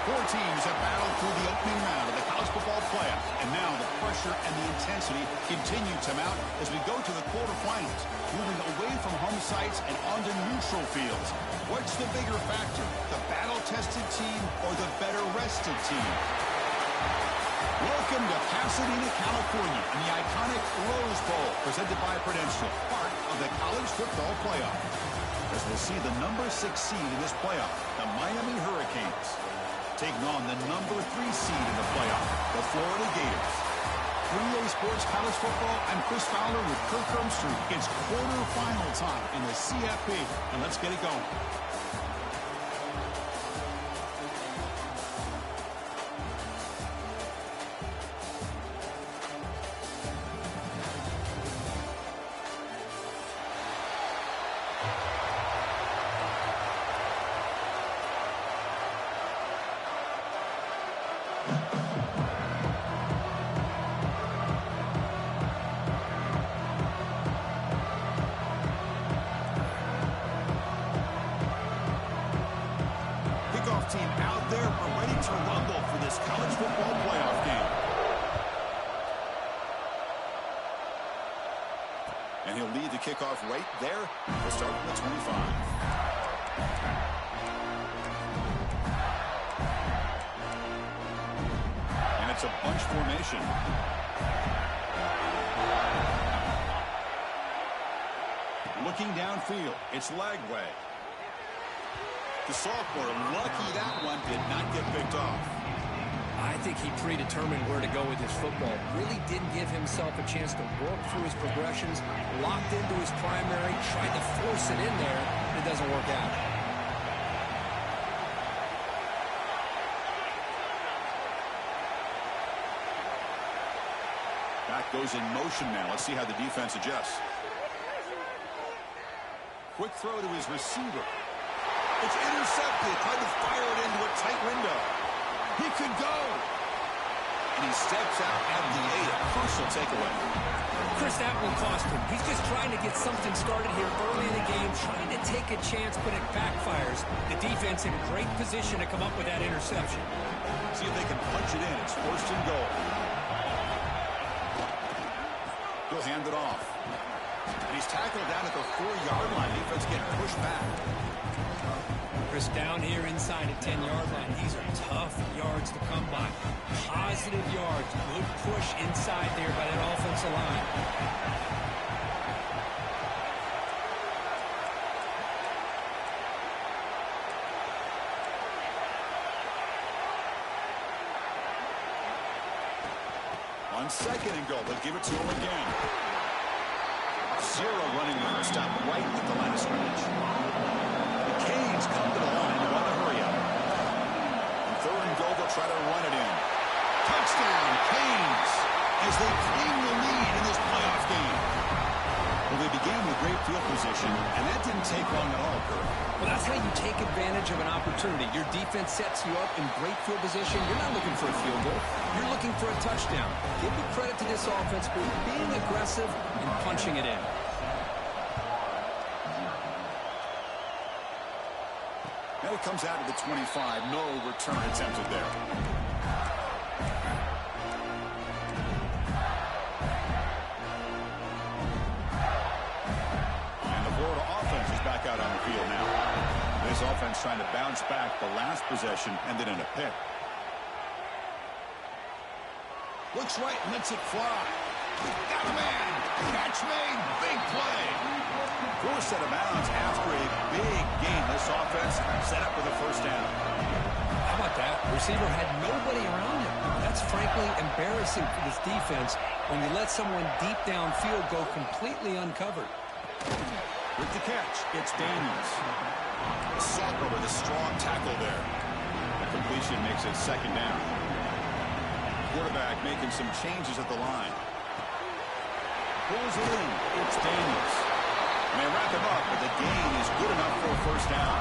Four teams have battled through the opening round of the college football playoff, and now the pressure and the intensity continue to mount as we go to the quarterfinals, moving away from home sites and onto neutral fields. What's the bigger factor, the battle-tested team or the better-rested team? Welcome to Pasadena, California, in the iconic Rose Bowl, presented by Prudential, part of the college football playoff. As we'll see the number 6 seed in this playoff, the Miami Hurricanes, taking on the number 3 seed in the playoff, the Florida Gators. 3A Sports College Football, I'm Chris Fowler with Kirk Herbstreit. It's quarterfinal time in the CFP, and let's get it going. Team out there are ready to rumble for this college football playoff game. And he'll lead the kickoff right there. We'll start from the 25. And it's a bunch formation. Looking downfield, it's Lagway. The sophomore, lucky that one did not get picked off. I think he predetermined where to go with his football. Really didn't give himself a chance to work through his progressions, locked into his primary, tried to force it in there, and it doesn't work out. Back goes in motion now. Let's see how the defense adjusts. Quick throw to his receiver. It's intercepted. Tried to fire it into a tight window. He could go. And he steps out at the 8. A crucial takeaway. Chris, that will cost him. He's just trying to get something started here early in the game, trying to take a chance, but it backfires. The defense in great position to come up with that interception. See if they can punch it in. It's first and goal. He'll hand it off. And he's tackled down at the 4-yard line. Defense getting pushed back. Chris, down here inside the 10-yard line, these are tough yards to come by. Positive yards. Good push inside there by that offensive line. On second and goal, they'll give it to him again. Zero running room. Stop right at the line of scrimmage. Canes come to the line and want to hurry up. On third and goal, they'll try to run it in. Touchdown, Canes, as they claim the lead in this playoff game. Well, they began with great field position, and that didn't take long at all, Kirk. Well, that's how you take advantage of an opportunity. Your defense sets you up in great field position. You're not looking for a field goal. You're looking for a touchdown. Give the credit to this offense for being aggressive and punching it in. Now it comes out of the 25. No return attempted there. And the Florida offense is back out on the field now. This offense trying to bounce back. The last possession ended in a pick. Looks right, lets it fly. Got a man. Catch made. Big play. Forced out of bounds after a big game. This offense set up with a first down. How about that? Receiver had nobody around him. That's frankly embarrassing for this defense when you let someone deep downfield go completely uncovered. With the catch, it's Daniels. Soccer with a strong tackle there. The completion makes it second down. Quarterback making some changes at the line. Pulls it in. It's Daniels. And they wrap him up, but the gain is good enough for a first down.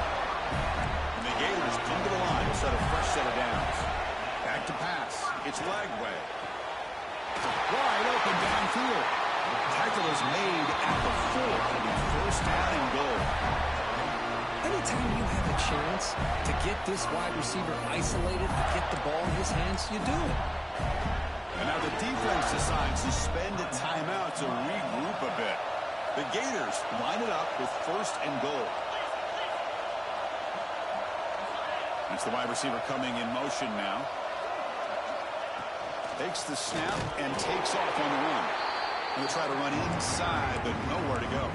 And the Gators come to the line to set a fresh set of downs. Back to pass. It's Lagway. Wide open downfield. Tackle is made at the 4. It'll be first down and goal. anytime you have a chance to get this wide receiver isolated, to get the ball in his hands, you do it. And now the defense decides to spend a timeout to regroup a bit. The Gators line it up with 1st and goal. That's the wide receiver coming in motion now. Takes the snap and takes off on the run. He'll try to run inside, but nowhere to go.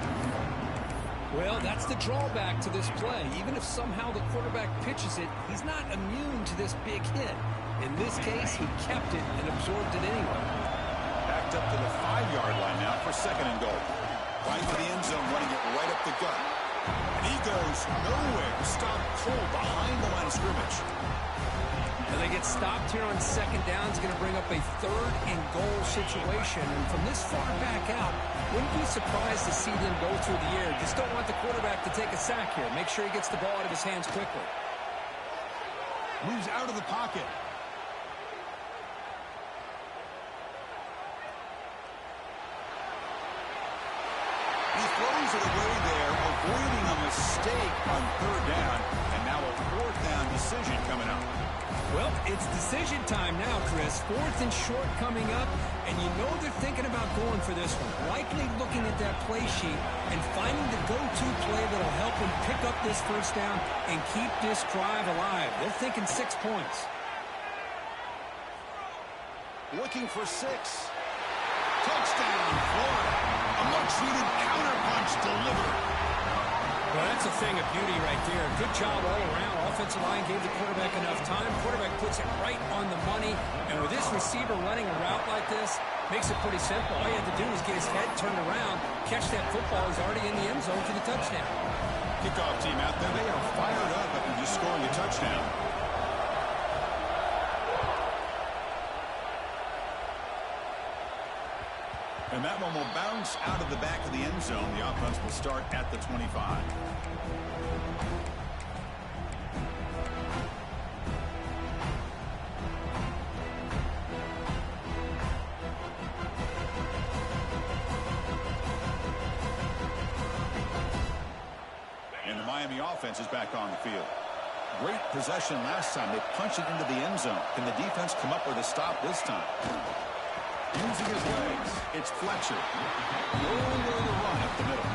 Well, that's the drawback to this play. Even if somehow the quarterback pitches it, he's not immune to this big hit. In this case, he kept it and absorbed it anyway. Backed up to the 5-yard line now for 2nd and goal. Right to the end zone, running it right up the gut. And he goes nowhere. Stopped cold behind the line of scrimmage. And they get stopped here on 2nd down. It's going to bring up a 3rd and goal situation. And from this far back out, wouldn't be surprised to see them go through the air. Just don't want the quarterback to take a sack here. Make sure he gets the ball out of his hands quickly. Moves out of the pocket. He throws it away there, avoiding a mistake on 3rd down. And now a 4th down decision coming up. Well, it's decision time now, Chris. 4th and short coming up, and you know they're thinking about going for this one. Likely looking at that play sheet and finding the go-to play that'll help them pick up this 1st down and keep this drive alive. They're thinking 6 points. Looking for 6. Touchdown, Florida. A much-needed counterpunch delivered. Well, that's a thing of beauty right there. Good job all around. Offensive line gave the quarterback enough time. Quarterback puts it right on the money. And with this receiver running a route like this, makes it pretty simple. All you have to do is get his head turned around, catch that football. He's already in the end zone for the touchdown. Kickoff team out there. They are fired up after just scoring a touchdown. And that one will bounce out of the back of the end zone. The offense will start at the 25. And the Miami offense is back on the field. Great possession last time. They punched it into the end zone. Can the defense come up with a stop this time? Using his legs, it's Fletcher. Rolling with the run up the middle.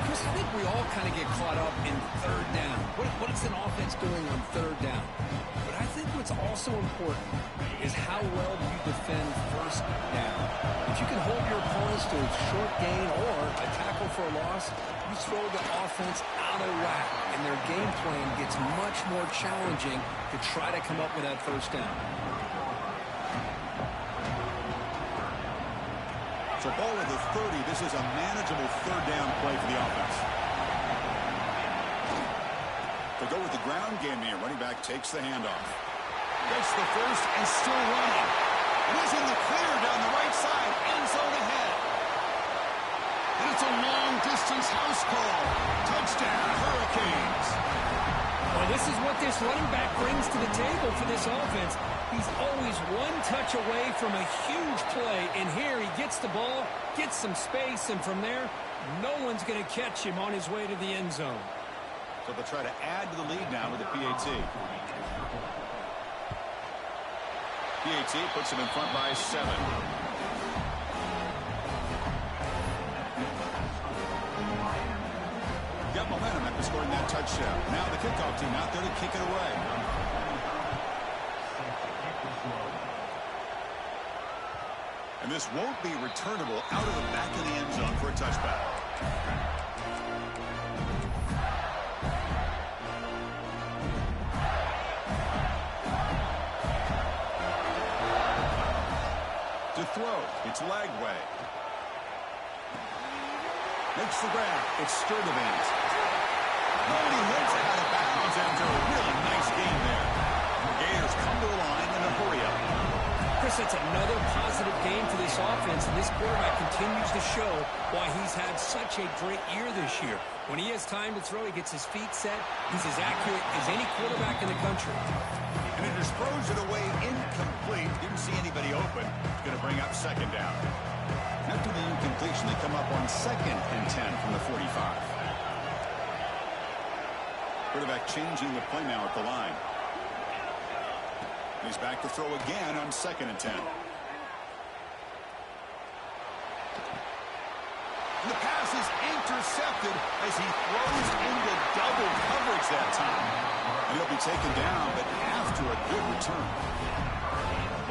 Chris, I think we all kind of get caught up in 3rd down. What is an offense doing on 3rd down? But I think what's also important is how well do you defend 1st down. If you can hold your opponents to a short gain or a tackle for a loss, you throw the offense out of whack, and their game plan gets much more challenging to try to come up with that 1st down. So ball at the 30. This is a manageable 3rd down play for the offense. They go with the ground game here. Running back takes the handoff. Gets the 1st and still running. And he's in the clear down the right side. End zone ahead. And it's a long-distance house call. Touchdown, Hurricanes. Well, this is what this running back brings to the table for this offense. He's always one touch away from a huge play, and here he gets the ball, gets some space, and from there, no one's going to catch him on his way to the end zone. So they'll try to add to the lead now with the PAT. PAT puts him in front by 7. Got momentum after scoring that touchdown. Now the kickoff team out there to kick it away. And this won't be returnable out of the back of the end zone for a touchback. To throw, it's Lagway. Makes the grab. It's Sturdivant. Oh, and he hits it out of bounds after a really nice game there. The Gators come to the line in a hurry up. Chris, it's another positive game for this offense, and this quarterback continues to show why he's had such a great year this year. When he has time to throw, he gets his feet set. He's as accurate as any quarterback in the country. And he just throws it away incomplete. Didn't see anybody open. It's going to bring up 2nd down. After the incompletion, they come up on 2nd and 10 from the 45. Quarterback changing the play now at the line. He's back to throw again on 2nd and 10. And the pass is intercepted as he throws into double coverage that time. And he'll be taken down, but after a good return.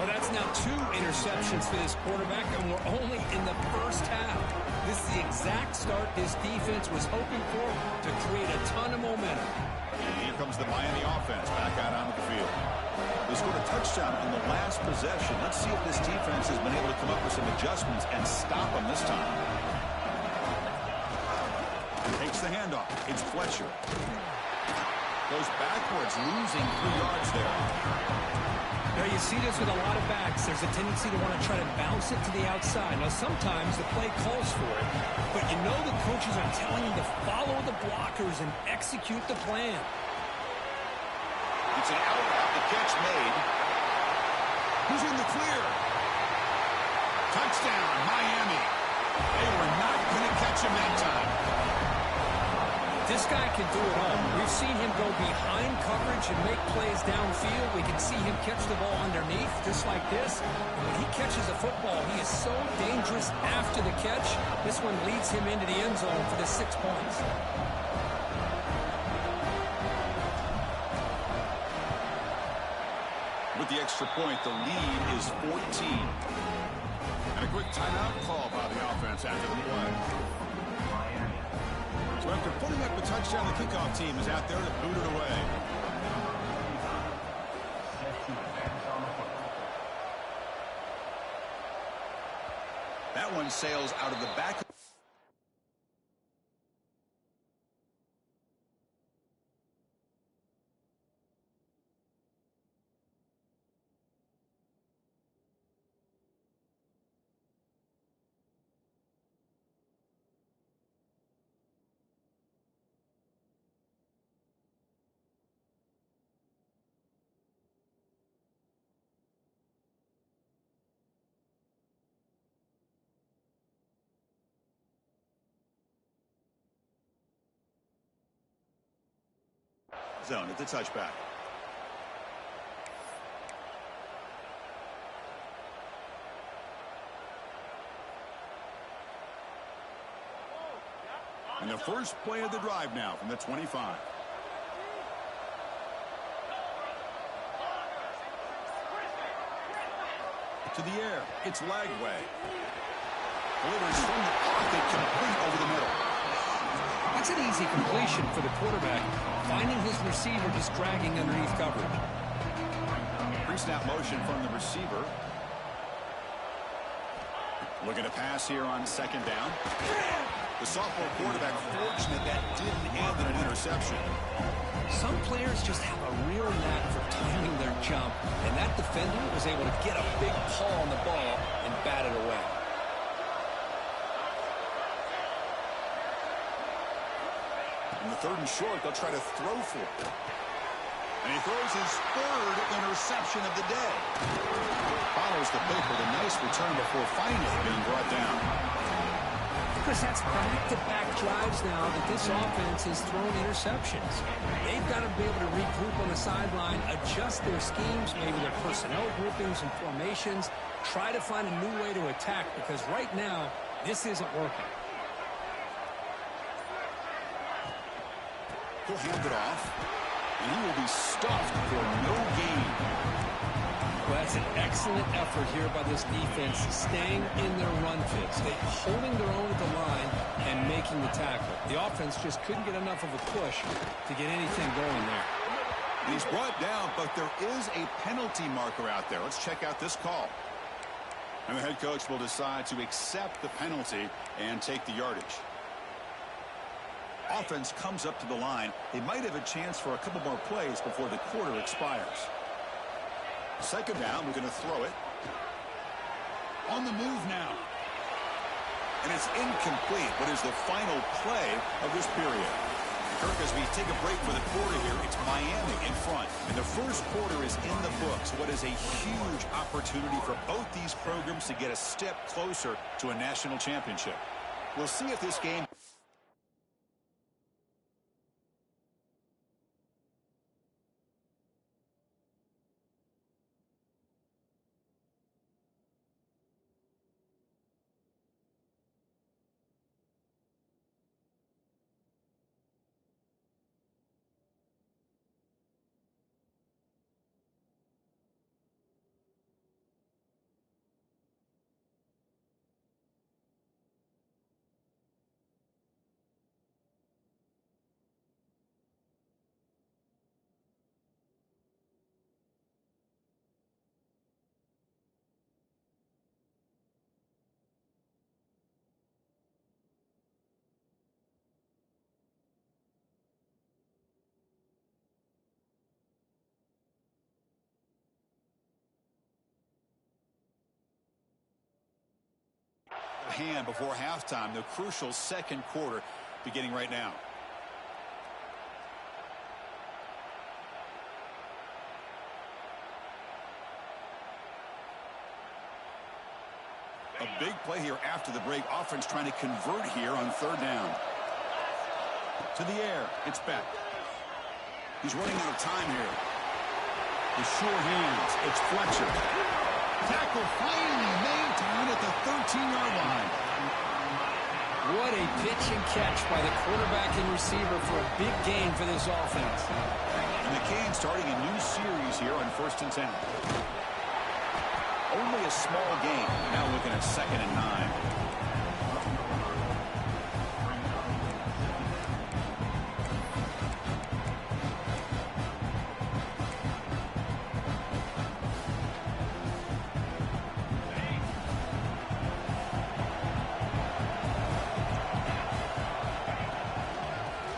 Well, that's now 2 interceptions for this quarterback, and we're only in the first half. This is the exact start this defense was hoping for to create a ton of momentum. And here comes the Miami offense back out onto the field. They scored a touchdown in the last possession. Let's see if this defense has been able to come up with some adjustments and stop them this time. Takes the handoff. It's Fletcher. Goes backwards, losing 3 yards there. Now, you see this with a lot of backs. There's a tendency to want to try to bounce it to the outside. Now, sometimes the play calls for it, but you know the coaches are telling you to follow the blockers and execute the plan. It's an out, the catch made. Who's in the clear? Touchdown, Miami. They were not going to catch him that time. This guy can do it all. We've seen him go behind coverage and make plays downfield. We can see him catch the ball underneath, just like this. And when he catches a football, he is so dangerous after the catch. This one leads him into the end zone for the 6 points. With the extra point, the lead is 14. And a quick timeout call by the offense after the play. So after putting up a touchdown, the kickoff team is out there to boot it away. That one sails out of the back. Zone at the touchback. And the first play of the drive now from the 25. To the air. It's Lagway. Delivers from the pocket, complete over the middle. That's an easy completion for the quarterback, finding his receiver just dragging underneath coverage. Pre-snap motion from the receiver. Looking to pass here on 2nd down. The sophomore quarterback fortunate that didn't end in an interception. Some players just have a real knack for timing their jump, and that defender was able to get a big paw on the ball and bat it away. In the 3rd and short, they'll try to throw for it. And he throws his 3rd interception of the day. Follows the pick with a nice return before finally being brought down. Because that's back-to-back drives now that this offense has thrown interceptions. They've got to be able to regroup on the sideline, adjust their schemes, maybe their personnel groupings and formations, try to find a new way to attack, because right now, this isn't working. He'll hand it off, and he will be stuffed for no gain. Well, that's an excellent effort here by this defense, staying in their run fits. They're holding their own at the line and making the tackle. The offense just couldn't get enough of a push to get anything going there. He's brought down, but there is a penalty marker out there. Let's check out this call. And the head coach will decide to accept the penalty and take the yardage. Offense comes up to the line. They might have a chance for a couple more plays before the quarter expires. 2nd down, we're going to throw it. On the move now. And it's incomplete. What is the final play of this period? Kirk, as we take a break for the quarter here, it's Miami in front. And the first quarter is in the books. What is a huge opportunity for both these programs to get a step closer to a national championship. We'll see if this game... hand before halftime. The crucial second quarter beginning right now. A big play here after the break. Offense trying to convert here on third down. To the air. It's Beck. He's running out of time here. The sure hands. It's Fletcher. Tackle finally made down at the 13-yard line. What a pitch and catch by the quarterback and receiver for a big gain for this offense. And the Canes starting a new series here on 1st and 10. Only a small gain. Now looking at 2nd and 9.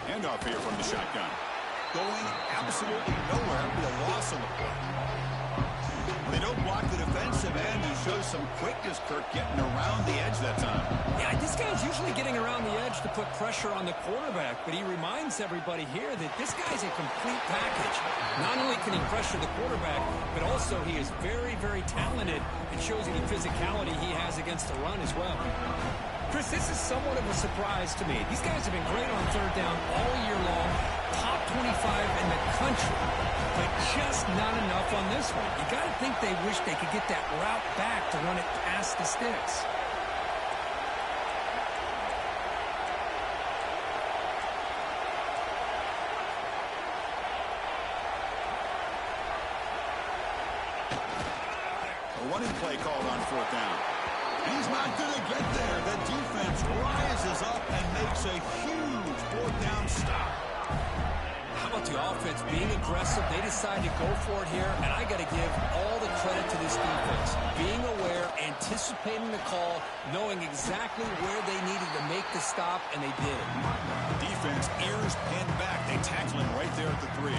Handoff here from the shotgun. Going absolutely nowhere. Be a loss on the play. They don't block the defensive end and show some quickness, Kirk, getting around the edge that time. Yeah, this guy's usually getting around the edge to put pressure on the quarterback, but he reminds everybody here that this guy's a complete package. Not only can he pressure the quarterback, but also he is very, very talented and shows you the physicality he has against the run as well. Chris, this is somewhat of a surprise to me. These guys have been great on third down all year long, top 25 in the country, but just not enough on this one. You got to think they wish they could get that route back to run it past the sticks. A running play called on 4th down. He's not going to get there. The defense rises up and makes a huge 4th down stop. How about the offense being aggressive? They decide to go for it here, and I got to give all the credit to this defense. Being aware, anticipating the call, knowing exactly where they needed to make the stop, and they did it. Defense, ears pinned back. They tackle him right there at the 3.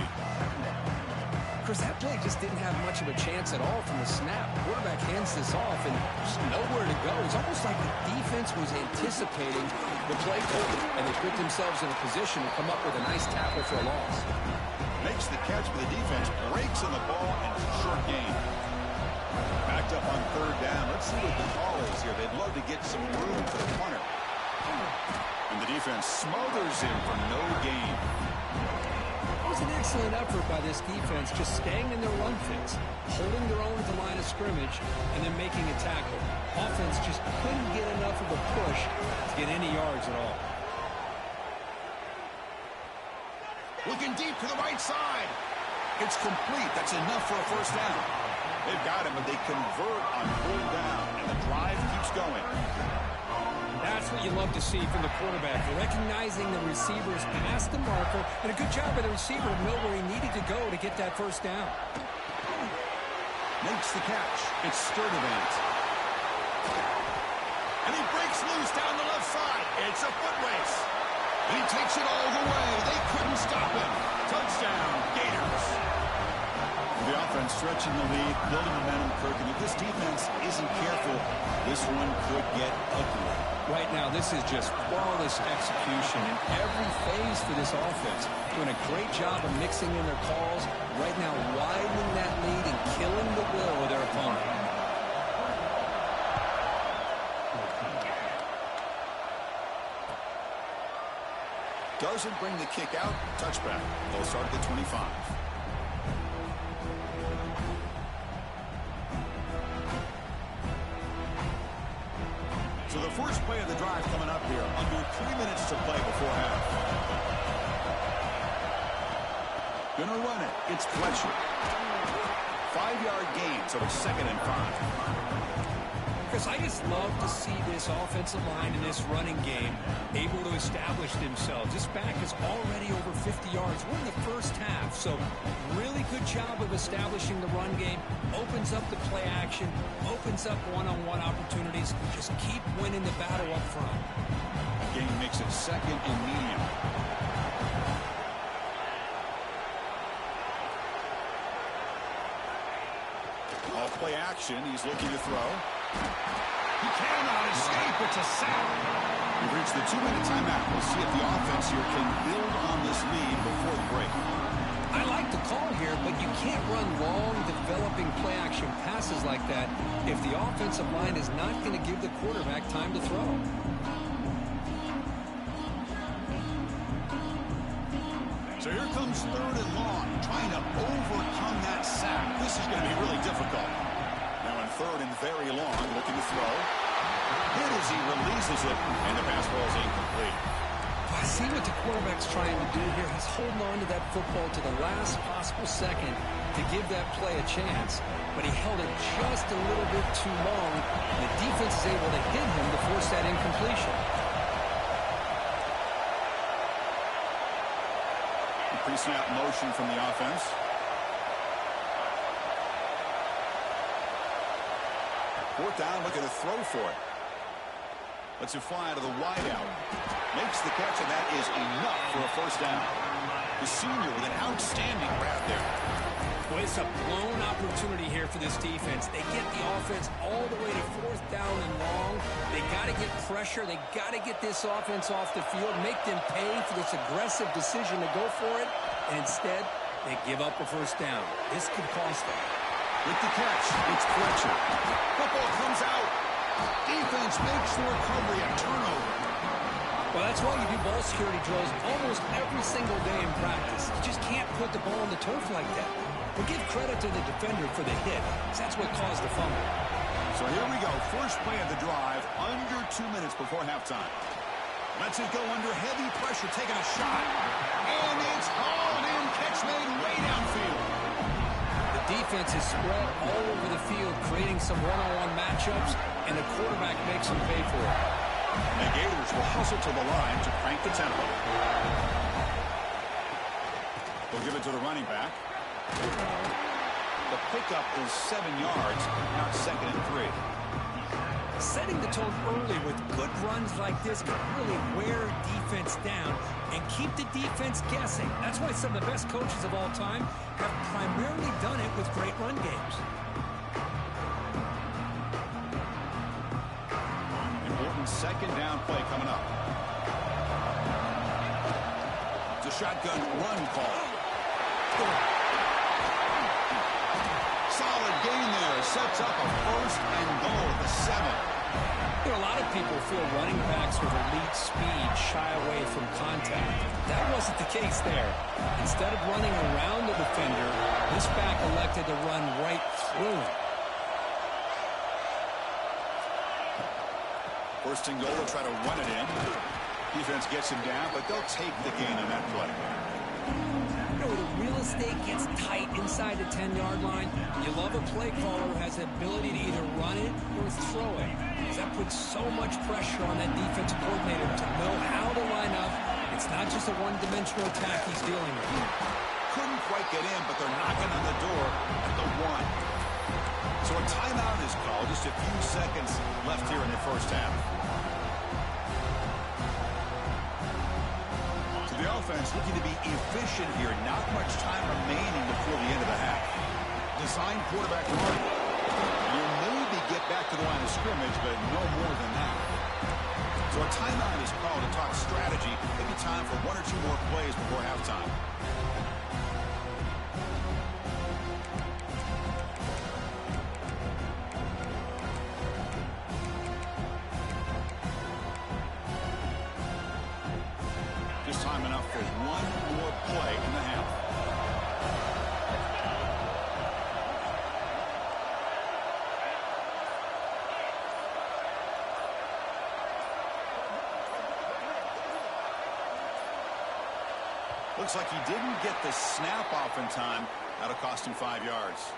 Chris, that play just didn't have much of a chance at all from the snap. The quarterback hands this off, and there's nowhere to go. It's almost like the defense was anticipating the play call, and they put themselves in a position to come up with a nice tackle for a loss. Makes the catch for the defense, breaks in the ball, and short gain. Backed up on 3rd down. Let's see what the call is here. They'd love to get some room for the punter. And the defense smothers him for no gain. It was an excellent effort by this defense, just staying in their run fits, holding their own at the line of scrimmage, and then making a tackle. Offense just couldn't get enough of a push to get any yards at all. Looking deep to the right side. It's complete. That's enough for a 1st down. They've got him, but they convert on 3rd down, and the drive keeps going. That's what you love to see from the quarterback, recognizing the receivers past the marker, and a good job by the receiver to know where he needed to go to get that 1st down. Makes the catch. It's Sturdivant. And he breaks loose down the left side. It's a foot race. And he takes it all the way. They couldn't stop him. Touchdown, Gators. The offense stretching the lead, building momentum, Kirk. And if this defense isn't careful, this one could get ugly. Right now, this is just flawless execution in every phase for this offense. Doing a great job of mixing in their calls. Right now, widening that lead and killing the will of their opponent. Doesn't bring the kick out. Touchback. They'll start at the 25. So the first play of the drive coming up here. Under 3 minutes to play before half. Gonna run it. It's Fletcher. 5-yard gain, so it's 2nd and 5. Chris, I just love to see this offensive line in this running game able to establish themselves. This back is already over 50 yards. We're in the first half, so really good job of establishing the run game. Opens up the play action, opens up one-on-one opportunities. Just keep winning the battle up front. Game makes it 2nd and medium. Off play action. He's looking to throw. He cannot escape. It's a sack. We've reached the 2-minute timeout. We'll see if the offense here can build on this lead before the break. I like the call here, but you can't run long, developing play-action passes like that if the offensive line is not going to give the quarterback time to throw. So here comes 3rd and long, trying to overcome that sack. This is going to be really difficult. Now in 3rd and very long, looking to throw. Hit as he releases it, and the pass ball is incomplete. I see what the quarterback's trying to do here. He's holding on to that football to the last possible second to give that play a chance, but he held it just a little bit too long. The defense is able to hit him to force that incompletion. Pre-snap motion from the offense. Fourth down, looking to throw for it. Lets it fly out of the wideout. Makes the catch, and that is enough for a first down. The senior with an outstanding grab there. Boy, it's a blown opportunity here for this defense. They get the offense all the way to 4th down and long. They got to get pressure. They got to get this offense off the field, make them pay for this aggressive decision to go for it. And instead, they give up a first down. This could cost them. With the catch, it's Fletcher. Football comes out. Defense makes the recovery, a turnover. Well, that's why you do ball security drills almost every single day in practice. You just can't put the ball on the turf like that. But give credit to the defender for the hit, because that's what caused the fumble. So here we go. First play of the drive, under 2 minutes before halftime. Lets it go under heavy pressure, taking a shot. And it's hauled in. Catch made way downfield. The defense is spread all over the field, creating some one-on-one matchups, and the quarterback makes them pay for it. The Gators will hustle to the line to crank the tempo. They'll give it to the running back. The pickup is 7 yards, now 2nd and 3. Setting the tone early with good runs like this can really wear defense down and keep the defense guessing. That's why some of the best coaches of all time have primarily done it with great run games. Important 2nd down play coming up. It's a shotgun run call. Solid gain there. Sets up a 1st and goal at the 7. You know, a lot of people feel running backs with elite speed shy away from contact. That wasn't the case there. Instead of running around the defender, this back elected to run right through him. 1st and goal, will try to run it in. Defense gets him down, but they'll take the gain on that play. You know, the real estate gets tight inside the 10-yard line. You love a play caller who has the ability to either run it or throw it. That puts so much pressure on that defensive coordinator to know how to line up. It's not just a one-dimensional attack he's dealing with. Couldn't quite get in, but they're knocking on the door at the 1. So a timeout is called. Just a few seconds left here in the first half. So the offense looking to be efficient here. Not much time remaining before the end of the half. Design quarterback run. You'll maybe get back to the line of scrimmage, but no more than that. So a timeout is called to talk strategy. Maybe time for 1 or 2 more plays before halftime. Just time enough for 1 more play in the half. Looks like he didn't get the snap off in time. That'll cost him 5 yards.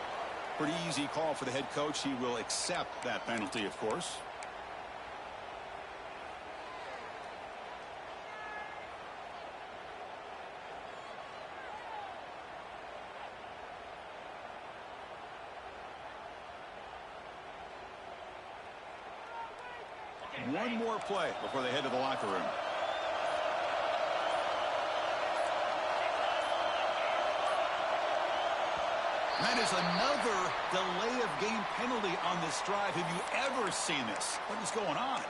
Pretty easy call for the head coach. He will accept that penalty, of course. One more play before they head to the locker room. That is another delay of game penalty on this drive. Have you ever seen this? What is going on?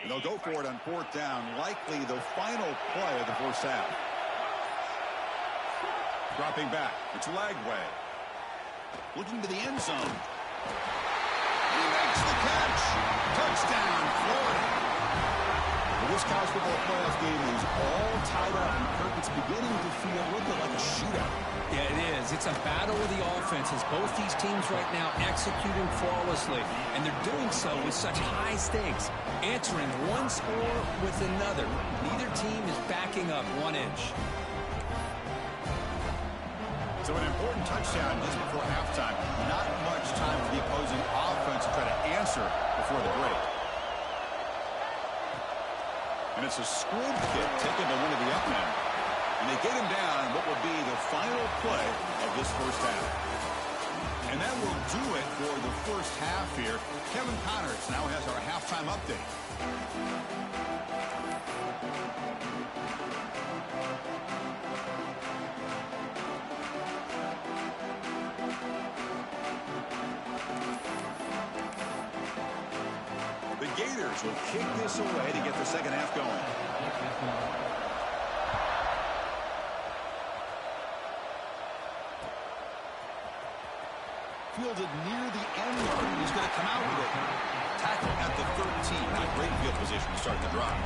And they'll go for it on fourth down, likely the final play of the first half. Dropping back, it's Lagway. Looking to the end zone. He makes the catch. Touchdown, Florida. Well, this college football playoff game is all tied up, and Kirk, it's beginning to feel a little bit like a shootout. Yeah, it is. It's a battle of the offenses. Both these teams right now executing flawlessly, and they're doing so with such high stakes, answering one score with another. Neither team is backing up 1 inch. So an important touchdown just before halftime. Not much time for the opposing offense to try to answer before the break. And it's a squib kick taken to one of the up men. And they get him down what will be the final play of this first half. And that will do it for the first half here. Kevin Connors now has our halftime update. The Gators will kick this away to get the second half going. Fielded near the end line. He's going to come out with it. Tackle at the 13. Not a great field position to start the drive.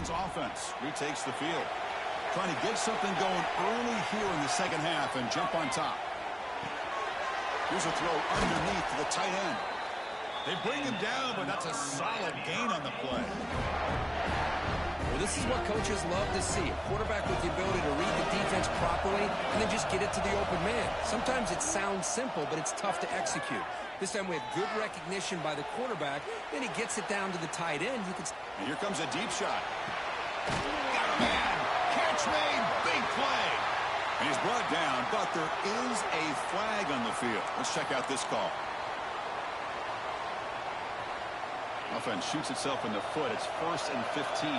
Offense retakes the field. Trying to get something going early here in the second half and jump on top. Here's a throw underneath to the tight end. They bring him down, but that's a solid gain on the play. Well, this is what coaches love to see. A quarterback with the ability to read the defense properly and then just get it to the open man. Sometimes it sounds simple, but it's tough to execute. This time we have good recognition by the quarterback. Then he gets it down to the tight end. And here comes a deep shot. Got a man. Catch made. Big play. And he's brought down, but there is a flag on the field. Let's check out this call. Offense shoots itself in the foot. It's 1st and 15.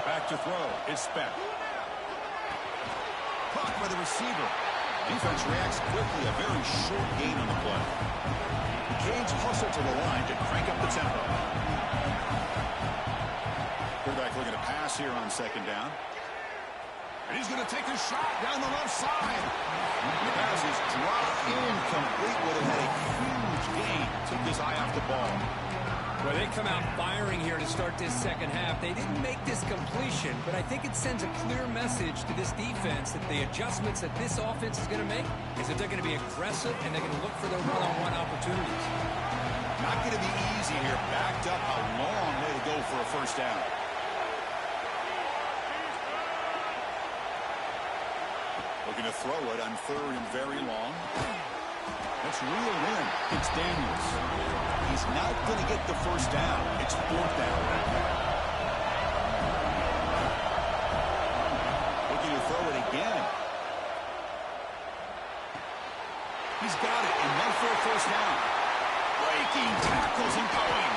Back to throw. It's Speck. Caught by the receiver. Defense reacts quickly. A very short gain on the play. Canes hustle to the line to crank up the tempo. Quarterback looking to pass here on second down. And he's going to take a shot down the left side. The pass is dropped incomplete. Would have had a huge gain. Took his eye off the ball. Well, they come out firing here to start this second half. They didn't make this completion, but I think it sends a clear message to this defense that the adjustments that this offense is going to make is that they're going to be aggressive and they're going to look for their one-on-one opportunities. Not going to be easy here. Backed up, a long way to go for a first down. Looking to throw it on 3rd and very long. That's reeled in. It's Daniels. He's not going to get the first down. It's 4th down. Looking to throw it again. He's got it, and now for a first down. Breaking tackles and going.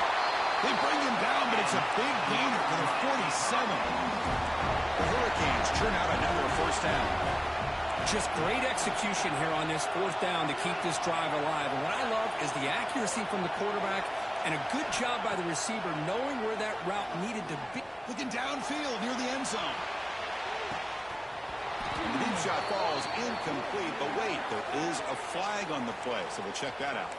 They bring him down, but it's a big gainer for the 47. The Hurricanes churn out another first down. Just great execution here on this 4th down to keep this drive alive. And what I love is the accuracy from the quarterback and a good job by the receiver knowing where that route needed to be. Looking downfield near the end zone. And the deep shot falls incomplete, but wait, there is a flag on the play, so we'll check that out.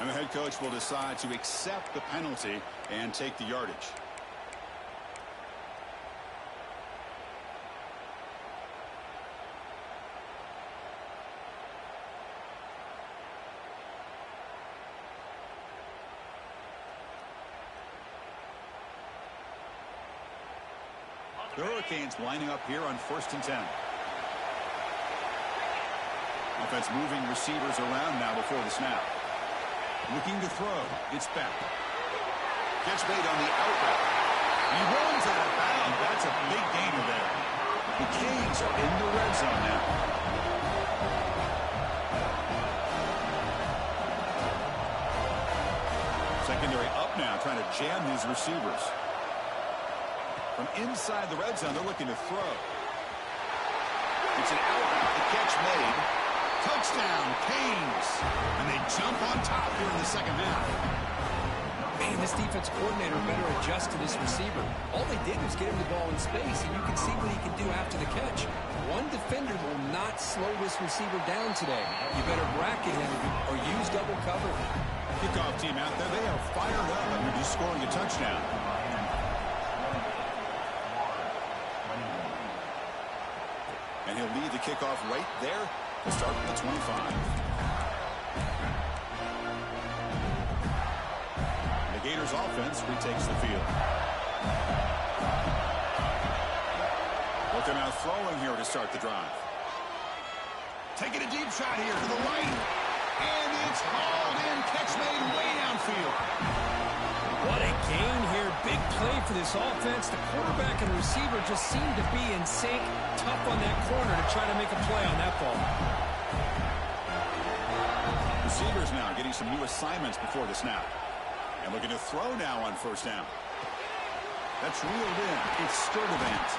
And the head coach will decide to accept the penalty and take the yardage. The Hurricanes lining up here on 1st and 10. Offense moving receivers around now before the snap. Looking to throw. It's back. Catch made on the out route. He runs out of bounds. That's a big gainer there. The Canes are in the red zone now. Secondary up now, trying to jam these receivers. From inside the red zone, they're looking to throw. It's an out route. The catch made. Touchdown, Canes. And they jump on top here in the second half. Man, this defense coordinator better adjust to this receiver. All they did was get him the ball in space, and you can see what he can do after the catch. One defender will not slow this receiver down today. You better bracket him or use double cover. Kickoff team out there, they are fired up after just scoring a touchdown. And he'll lead the kickoff right there to start with the 25. The Gators offense retakes the field. Looking out throwing here to start the drive. Taking a deep shot here to the right. And it's hauled in. Catch made way downfield. What a gain here. Big play for this offense. The quarterback and receiver just seem to be in sync. Tough on that corner to try to make a play on that ball. Receivers now getting some new assignments before the snap. And looking to throw now on first down. That's reeled in. It's Sturdivant.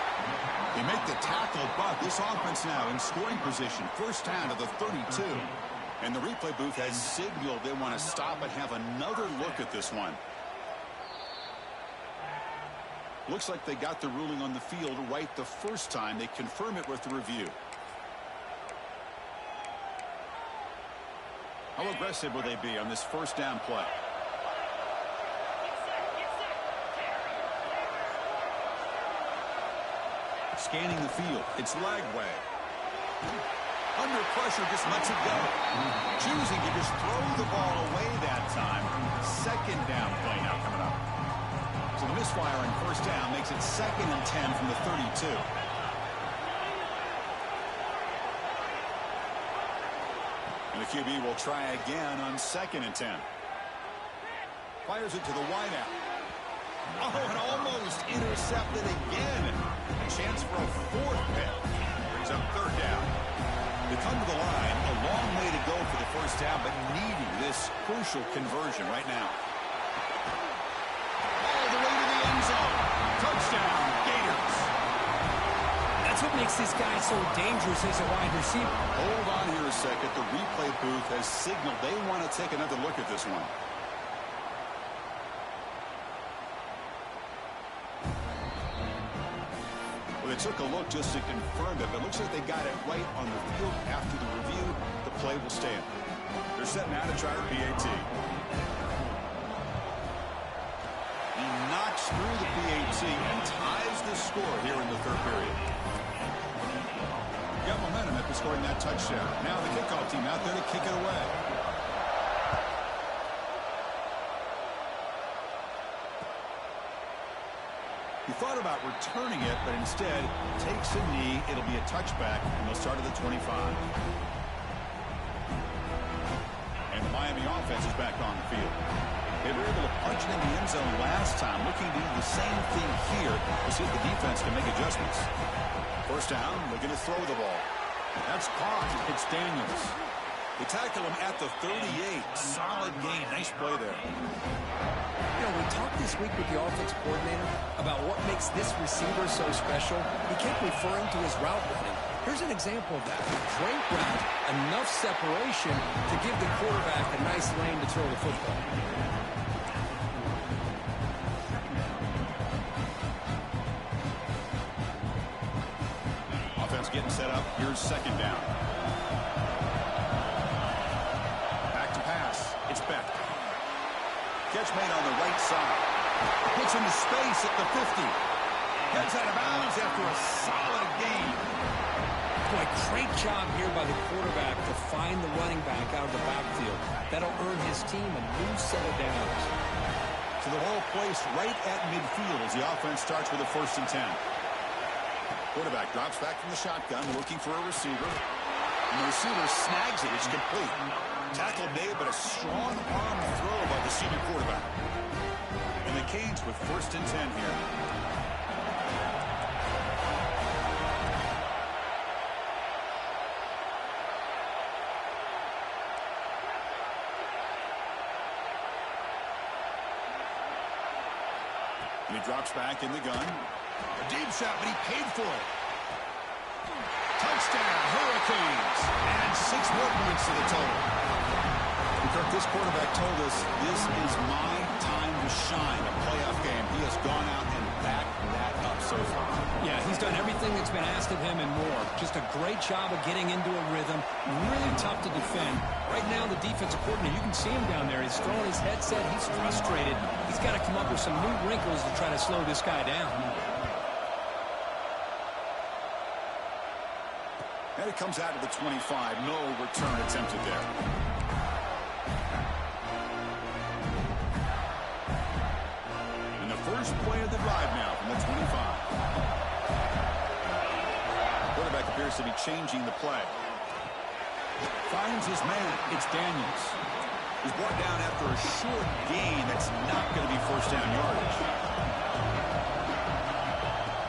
They make the tackle, but this offense now in scoring position. First down to the 32. And the replay booth has signaled they want to stop and have another look at this one. Looks like they got the ruling on the field right the first time. They confirm it with the review. How aggressive will they be on this first down play? Scanning the field. It's Lagway. Under pressure, just lets it go. Choosing to just throw the ball away that time. Second down play now coming up. So the misfire on first down makes it 2nd and 10 from the 32. And the QB will try again on 2nd and 10. Fires it to the wideout. Oh, and almost intercepted again. A chance for a 4th pick. Brings up 3rd down. They come to the line, a long way to go for the first down, but needing this crucial conversion right now. All the way to the end zone. Touchdown, Gators. That's what makes this guy so dangerous as a wide receiver. Hold on here a second. The replay booth has signaled they want to take another look at this one. Well, they took a look just to confirm it, but it looks like they got it right on the field. After the review, the play will stand. They're set now to try a PAT. He knocks through the PAT and ties the score here in the 3rd period. Got momentum after scoring that touchdown. Now the kickoff team out there to kick it away. He thought about returning it, but instead takes a knee. It'll be a touchback, and they'll start at the 25. And the Miami offense is back on the field. They were able to punch it in the end zone last time, looking to do the same thing here. We'll see if the defense can make adjustments. First down, looking to throw the ball. That's caught. It's Daniels. They tackle him at the 38. Solid gain. Nice play there. You know, we talked this week with the offense coordinator about what makes this receiver so special. He kept referring to his route running. Here's an example of that. Great route, enough separation to give the quarterback a nice lane to throw the football. Offense getting set up. Here's 2nd down. Back to pass. It's Beck. Catch made on the right side. Puts into space at the 50. Gets out of bounds after a solid gain. Boy, great job here by the quarterback to find the running back out of the backfield. That'll earn his team a new set of downs. So the ball placed right at midfield as the offense starts with a 1st and 10. Quarterback drops back from the shotgun, looking for a receiver. And the receiver snags it. It's complete. Tackle made, but a strong arm throw by the senior quarterback. And the Canes with 1st and 10 here. And he drops back in the gun. A deep shot, but he paid for it. Touchdown, Hurricanes. And 6 more points to the total. And Kirk, this quarterback told us this is my time to shine, a playoff game. He has gone out and backed that up so far. Yeah, he's done everything that's been asked of him and more. Just a great job of getting into a rhythm. Really tough to defend. Right now, the defensive coordinator, you can see him down there. He's throwing his headset. He's frustrated. He's got to come up with some new wrinkles to try to slow this guy down. And it comes out to the 25. No return attempted there. And the first play of the drive now from the 25. Quarterback appears to be changing the play. Finds his man. It's Daniels. He's brought down after a short gain. That's not going to be 1st down yardage.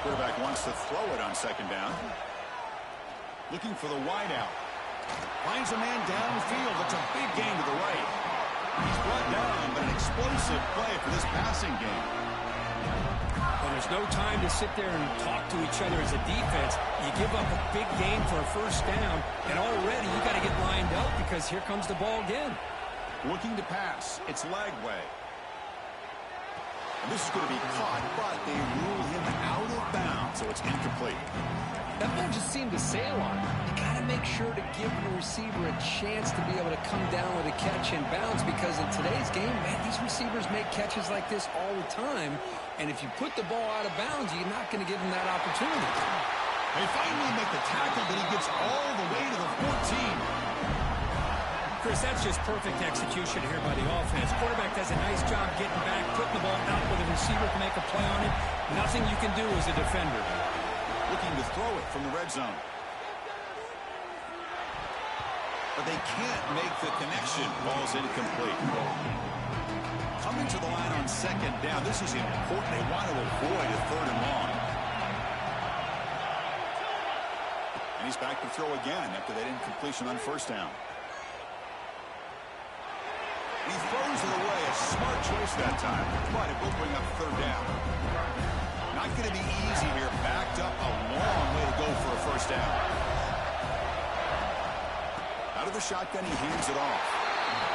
Quarterback wants to throw it on 2nd down. Looking for the wideout. Finds a man downfield. That's a big gain to the right. He's brought down, but an explosive play for this passing game. And there's no time to sit there and talk to each other as a defense. You give up a big gain for a 1st down, and already you got to get lined up because here comes the ball again. Looking to pass. It's Lagway. And this is going to be caught, but they rule him out of bounds, so it's incomplete. That ball just seemed to sail on him. You got to make sure to give the receiver a chance to be able to come down with a catch and bounce, because in today's game, man, these receivers make catches like this all the time. And if you put the ball out of bounds, you're not going to give them that opportunity. They finally make the tackle, but he gets all the way to the 14. Chris, that's just perfect execution here by the offense. Quarterback does a nice job getting back, putting the ball out where the receiver can make a play on it. Nothing you can do as a defender. Looking to throw it from the red zone. But they can't make the connection. Ball's incomplete. Coming to the line on 2nd down. This is important. They want to avoid a 3rd and long. And he's back to throw again after that incompletion on 1st down. He throws it away. A smart choice that time. But it will bring up 3rd down. Not going to be easy here. Backed up a long way to go for a 1st down. Out of the shotgun, he hands it off.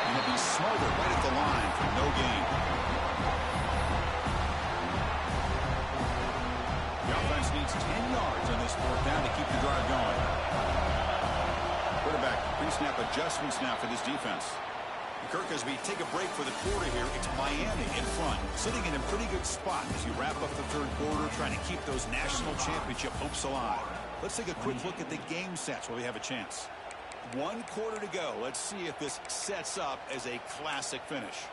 And he'll be smothered right at the line for no gain. The offense needs 10 yards on this 4th down to keep the drive going. Quarterback pre-snap adjustments now for this defense. Kirk, as we take a break for the quarter here, it's Miami in front, sitting in a pretty good spot as you wrap up the 3rd quarter, trying to keep those national championship hopes alive. Let's take a quick look at the game sets while we have a chance. 1 quarter to go. Let's see if this sets up as a classic finish.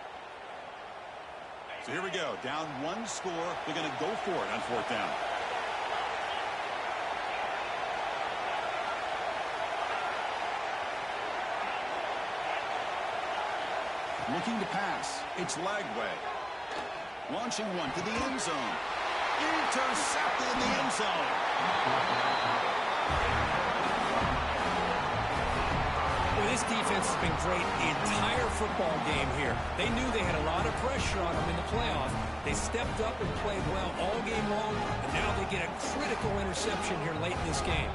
So here we go. Down 1 score. They're going to go for it on 4th down. Looking to pass. It's Lagway. Launching one to the end zone. Intercepted in the end zone. Well, this defense has been great the entire football game here. They knew they had a lot of pressure on them in the playoffs. They stepped up and played well all game long, and now they get a critical interception here late in this game.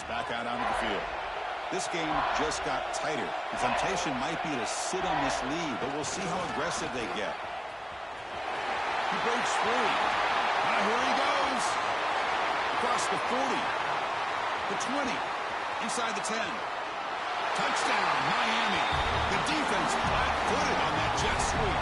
Back out onto the field. This game just got tighter. The temptation might be to sit on this lead, but we'll see how aggressive they get. He breaks free. Now here he goes. Across the 40. The 20. Inside the 10. Touchdown, Miami. The defense flat-footed on that jet sweep.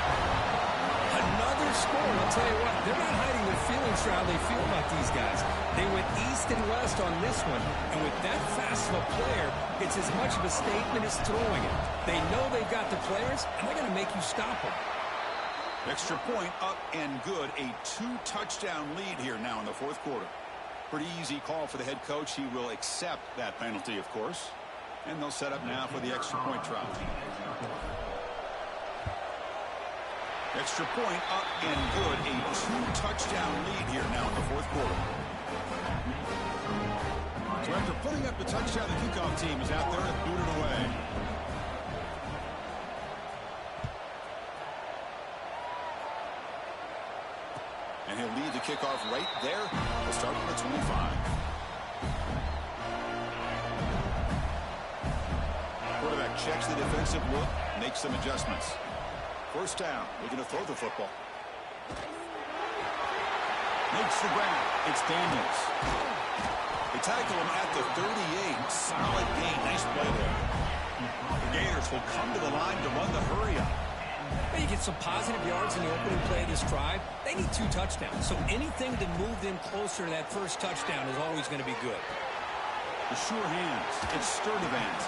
Another they've scored, I'll tell you what, they're not hiding their feelings for how they feel about these guys. They went east and west on this one, and with that fast of a player, it's as much of a statement as throwing it. They know they've got the players, and they're going to make you stop them. Extra point up and good. A 2-touchdown lead here now in the fourth quarter. Pretty easy call for the head coach. He will accept that penalty, of course. And they'll set up now for the extra point try. Extra point up and good. A 2-touchdown lead here now in the fourth quarter. So after putting up the touchdown, the kickoff team is out there to boot it away. And he'll lead the kickoff right there. We'll start from the 25. Quarterback checks the defensive look, makes some adjustments. First down, looking to throw the football. Makes the grab. It's Daniels. They tackle him at the 38. Solid gain. Nice play there. The Gators will come to the line to run the hurry-up. You get some positive yards in the opening play of this drive. They need 2 touchdowns, so anything to move them closer to that first touchdown is always going to be good. The sure hands. It's Sturdivant.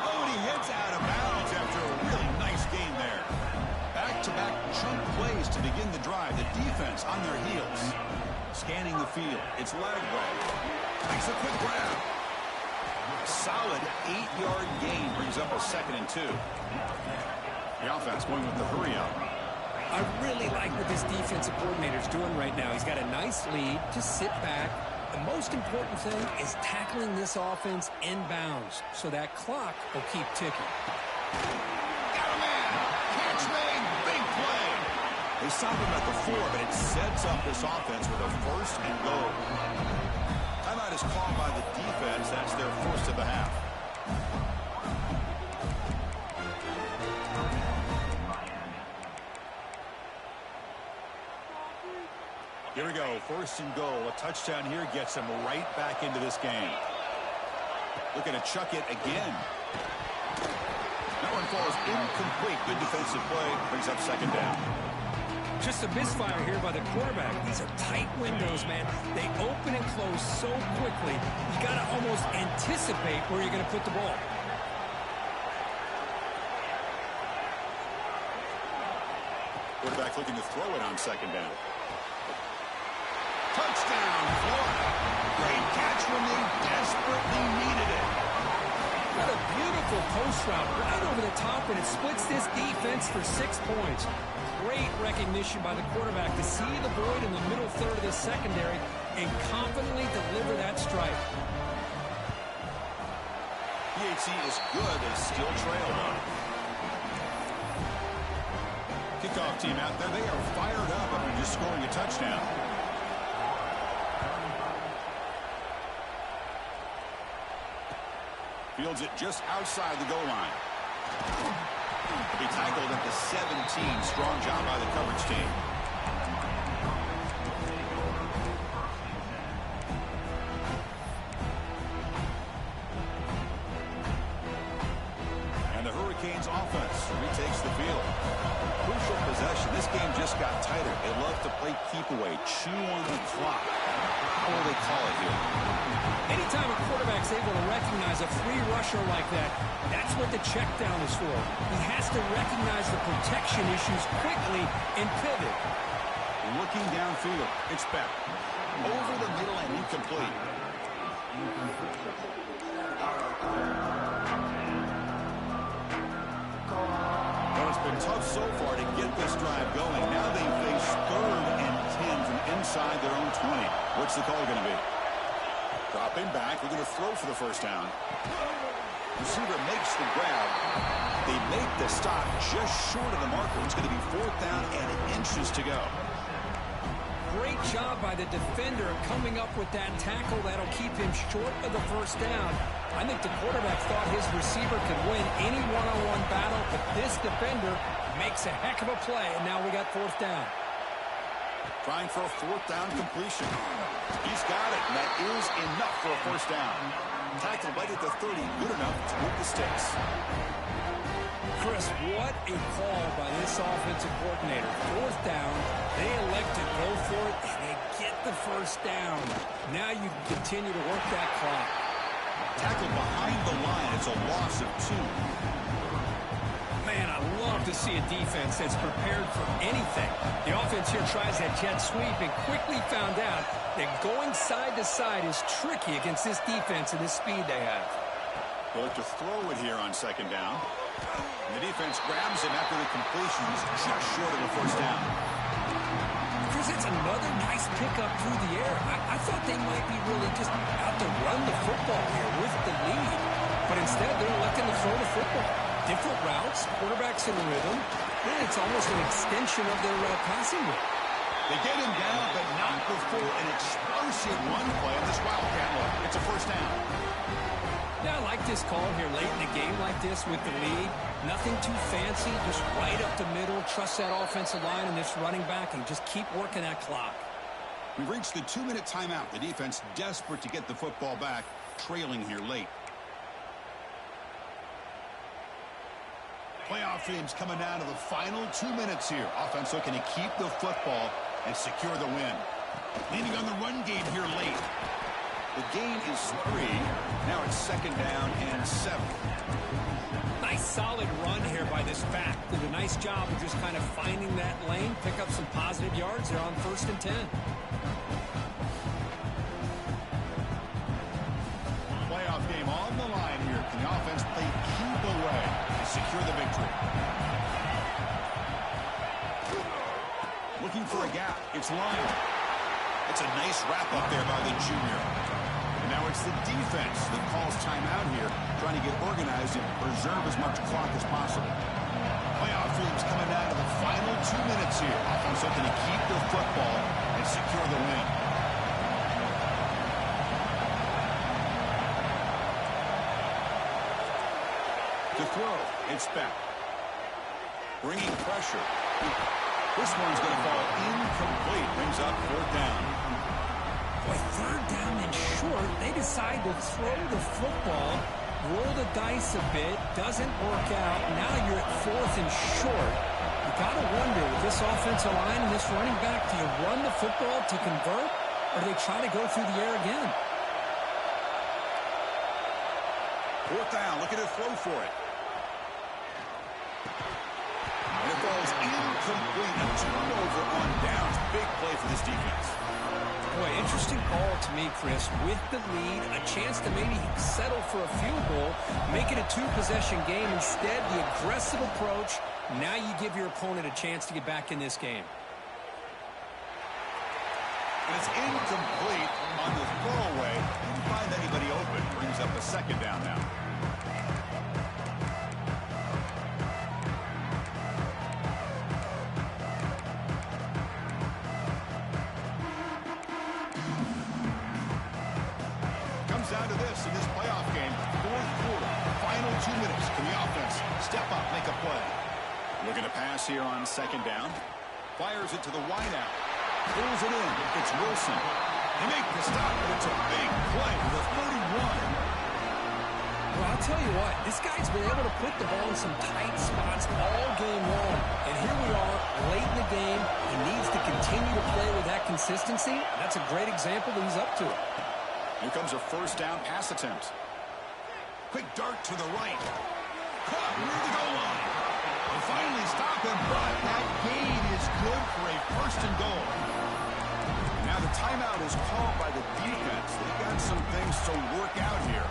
Oh, and he hits out of bounds after a really nice gain there. Back-to-back chunk plays to begin the drive. The defense on their heels. Scanning the field. It's Lagway. Makes a quick grab. Solid 8-yard gain brings up a 2nd and 2. The offense going with the hurry-up. I really like what this defensive coordinator's doing right now. He's got a nice lead. Just sit back. The most important thing is tackling this offense inbounds so that clock will keep ticking. Got a man. Catch made. Big play. They stop him at the 4, but it sets up this offense with a 1st and goal. Timeout is called by the defense. That's their first of the half. Here we go, 1st and goal. A touchdown here gets them right back into this game. Looking to chuck it again. That one falls incomplete. Good defensive play. Brings up 2nd down. Just a misfire here by the quarterback. These are tight windows, man. They open and close so quickly. You got to almost anticipate where you're going to put the ball. Quarterback looking to throw it on 2nd down. Touchdown, Florida. Great catch when they desperately needed it. What a beautiful post route right over the top, and it splits this defense for 6 points. Great recognition by the quarterback to see the void in the middle third of the secondary and confidently deliver that strike. PHC is good. They still trail, though. Kickoff team out there. They are fired up after just scoring a touchdown. Fields it just outside the goal line. He tackled at the 17. Strong job by the coverage team. And the Hurricanes offense retakes the field. Crucial possession. This game just got tighter. They love to play keep away, chew on the clock. What do they call it here? Anytime a quarterback's able to recognize a free rusher like that, that's what the check down is for. He has to recognize the protection issues quickly and pivot. Looking downfield. It's back. Over the middle and incomplete. Well, it's been tough so far to get this drive going. Now they face 3rd and 10 from inside their own 20. What's the call going to be? Dropping back. We're going to throw for the first down. Receiver makes the grab. They make the stop just short of the marker. It's going to be 4th down and inches to go. Great job by the defender coming up with that tackle that'll keep him short of the first down. I think the quarterback thought his receiver could win any one-on-one battle, but this defender makes a heck of a play, and now we got 4th down. Trying for a 4th down completion. He's got it, and that is enough for a 1st down. Tackle right at the 30, good enough to move the sticks. Chris, what What a call by this offensive coordinator. Fourth down, they elect to go for it, and they get the first down. Now you continue to work that clock. Tackled behind the line. It's a loss of 2. Man, I love to see a defense that's prepared for anything. The offense here tries that jet sweep and quickly found out that going side to side is tricky against this defense and this speed they have. They'll look to throw it here on second down. And the defense grabs him after the completion. He's just short of the first down. Chris, it's another nice pickup through the air. I thought they might be really just out to run the football here with the lead. But instead, they're electing to throw the football. Different routes, quarterbacks in rhythm. Really, it's almost an extension of their passing route. They get him down, but not before an explosive run play on this Wildcat look. It's a first down. Yeah, I like this call here late in a game like this with the lead. Nothing too fancy, just right up the middle. Trust that offensive line and this running back and just keep working that clock. We've reached the 2-minute timeout. The defense desperate to get the football back, trailing here late. Playoff games coming down to the final 2 minutes here. Offense looking to keep the football and secure the win. Leaning on the run game here late. The gain is 3. Now it's second down and 7. Nice solid run here by this back. Did a nice job of just kind of finding that lane, pick up some positive yards there on 1st and 10. Playoff game on the line here. Can the offense play keep away and secure the victory? Looking for a gap. It's Lyon. It's a nice wrap up there by the junior. And now it's the defense that calls timeout here, trying to get organized and preserve as much clock as possible. Playoff games coming down to the final 2 minutes here. Offense looking to keep the football and secure the win. To throw, it's back. Bringing pressure. This one's going to fall incomplete. Brings up 4th down. Boy, 3rd down and short. They decide to throw the football, roll the dice a bit, doesn't work out. Now you're at 4th and short. You got to wonder, with this offensive line and this running back, do you run the football to convert, or do they try to go through the air again? 4th down. Look at it flow for it. And it falls incomplete. A turnover on downs. Big play for this defense. Boy, interesting call to me, Chris. With the lead, a chance to maybe settle for a field goal, make it a 2-possession game. Instead, the aggressive approach. Now you give your opponent a chance to get back in this game. And it's incomplete on the throwaway. Didn't find anybody open. Brings up a 2nd down now. Down to this in this playoff game. 4th quarter, final 2 minutes. Can the offense step up, make a play? Looking to pass here on 2nd down. Fires it to the wideout. Pulls it in. It's Wilson. They make the stop, but it's a big play to the 31. Well, I'll tell you what, this guy's been able to put the ball in some tight spots all game long. And here we are, late in the game. He needs to continue to play with that consistency. That's a great example that he's up to it. Here comes a 1st down pass attempt. Quick dart to the right. Caught near the goal line. They finally stop him, but that gain is good for a 1st and goal. Now the timeout is called by the defense. They've got some things to work out here.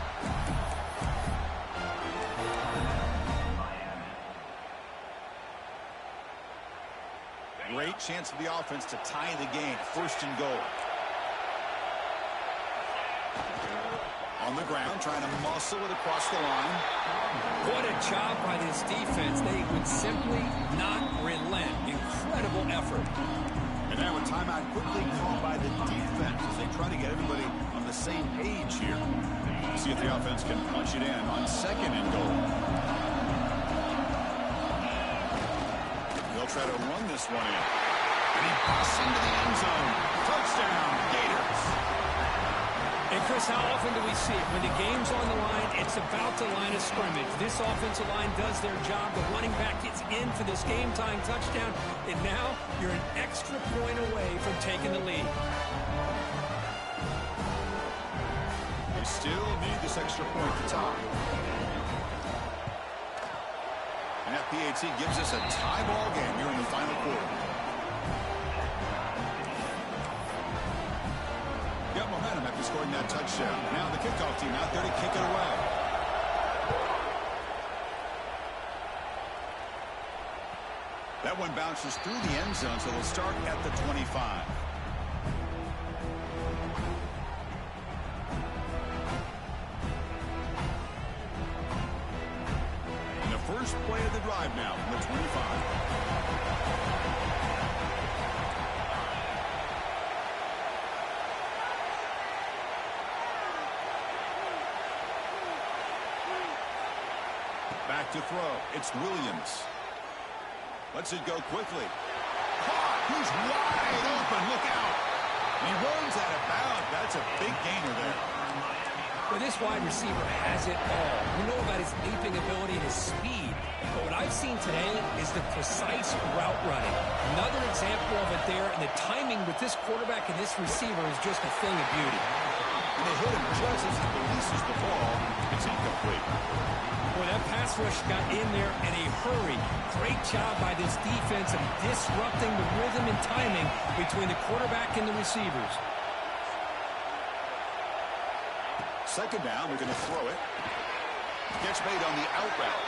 Great chance for the offense to tie the game. 1st and goal. On the ground, trying to muscle it across the line. What a job by this defense. They would simply not relent. Incredible effort. And now a timeout quickly called by the defense as they try to get everybody on the same page here. See if the offense can punch it in on 2nd and goal. They'll try to run this one in. And he busts into the end zone. Touchdown, Gators. And, Chris, how often do we see it? When the game's on the line, it's about the line of scrimmage. This offensive line does their job. The running back gets in for this game-tying touchdown, and now you're an extra point away from taking the lead. They still need this extra point to tie. And that PAT gives us a tie ball game here in the final quarter. Got momentum after scoring that touchdown. Now the kickoff team out there to kick it away. That one bounces through the end zone, so they'll start at the 25. And the first play of the drive now from the 25. Back to throw. It's Williams. Lets it go quickly. Caught. He's wide open. Look out. He runs out of bounds. That's a big gainer there. Well, this wide receiver has it all. We know about his leaping ability and his speed. But what I've seen today is the precise route running. Another example of it there, and the timing with this quarterback and this receiver is just a thing of beauty. And they hit him just as he releases the ball. It's incomplete. Boy, that pass rush got in there in a hurry. Great job by this defense of disrupting the rhythm and timing between the quarterback and the receivers. Second down, they're going to throw it. Catch made on the out route.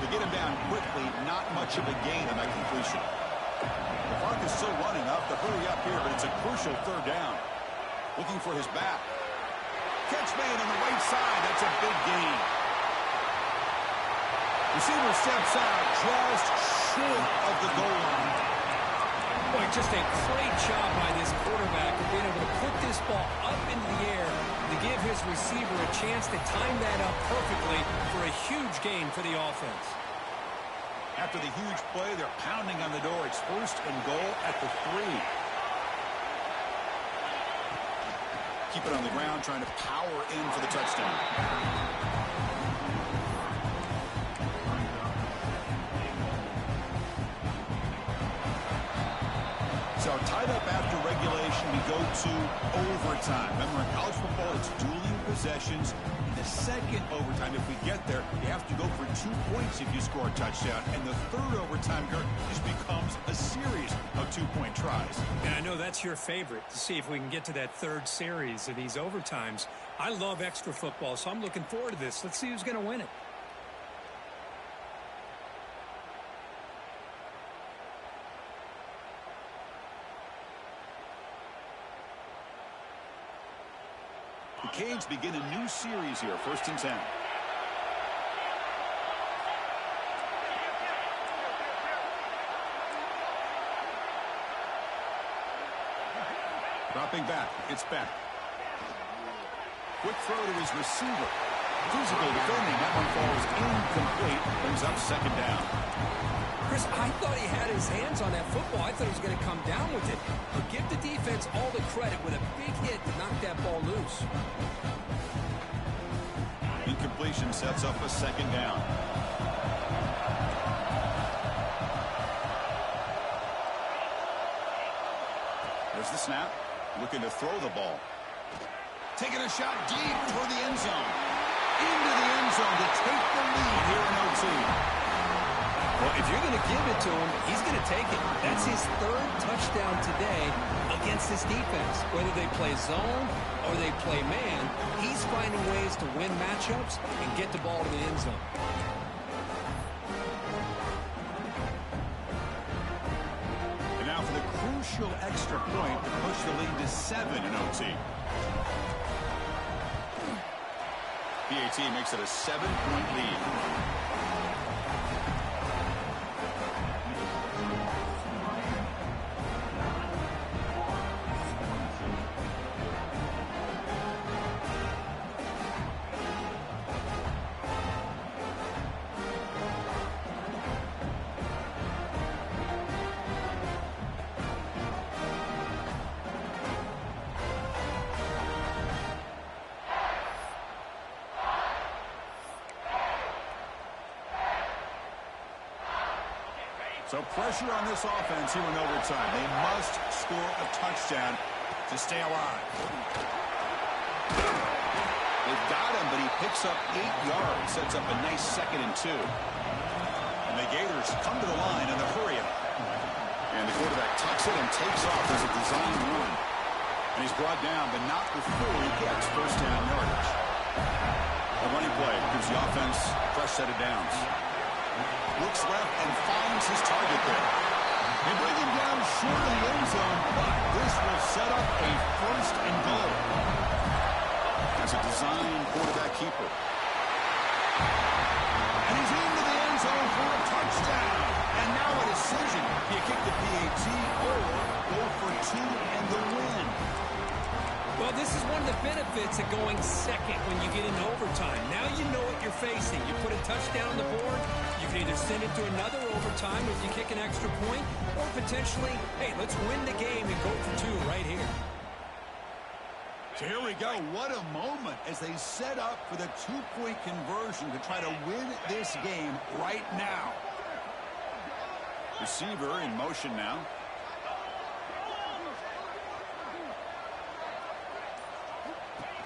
To get him down quickly, not much of a gain on that completion. The clock is still running up to hurry up here, but it's a crucial third down. Looking for his back. Catch made on the right side. That's a big gain. Receiver steps out just short of the goal line. Boy, just a great job by this quarterback of being able to put this ball up into the air to give his receiver a chance to time that up perfectly for a huge gain for the offense. After the huge play, they're pounding on the door. It's first and goal at the 3. Keep it on the ground, trying to power in for the touchdown. So tied up after regulation, we go to overtime. Remember, in college football, it's dueling possessions. In the second overtime, if we get there, you have to go for 2 points if you score a touchdown. And the third overtime, Kurt, just becomes a series of 2-point tries. And I know that's your favorite, to see if we can get to that third series of these overtimes. I love extra football, so I'm looking forward to this. Let's see who's going to win it. The Canes begin a new series here, 1st and 10. Dropping back, it's Beck. Quick throw to his receiver. Physical defending, that one falls incomplete, brings up 2nd down. Chris, I thought he had his hands on that football. I thought he was going to come down with it. But give the defense all the credit with a big hit to knock that ball loose. Incompletion sets up a 2nd down. There's the snap. Looking to throw the ball. Taking a shot deep toward the end zone. Into the end zone to take the lead here in OT. Well, if you're going to give it to him, he's going to take it. That's his 3rd touchdown today against this defense. Whether they play zone or they play man, he's finding ways to win matchups and get the ball to the end zone. And now for the crucial extra point to push the lead to 7 in OT. PAT makes it a 7-point lead. So pressure on this offense here in overtime. They must score a touchdown to stay alive. They've got him, but he picks up 8 yards. Sets up a nice 2nd and 2. And the Gators come to the line in the hurry up. And the quarterback tucks it and takes off as a design run. And he's brought down, but not before he gets first down yardage. A running play gives the offense a fresh set of downs. Looks left and finds his target there. They bring him down short of the end zone, but this will set up a first and goal. As a design quarterback keeper. And he's into the end zone for a touchdown. And now a decision. Do you kick the PAT or go for 2 and the win? Well, this is one of the benefits of going second when you get into overtime. Now you know what you're facing. You put a touchdown on the board, you can either send it to another overtime if you kick an extra point, or potentially, hey, let's win the game and go for 2 right here. So here we go. What a moment as they set up for the 2-point conversion to try to win this game right now. Receiver in motion now.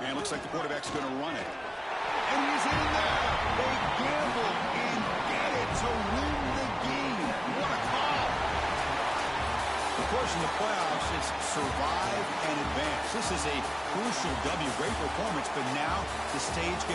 And looks like the quarterback's going to run it. And he's in there. They gamble and get it to win the game. What a call. Of course, in the playoffs, it's survive and advance. This is a crucial W. Great performance, but now the stage gets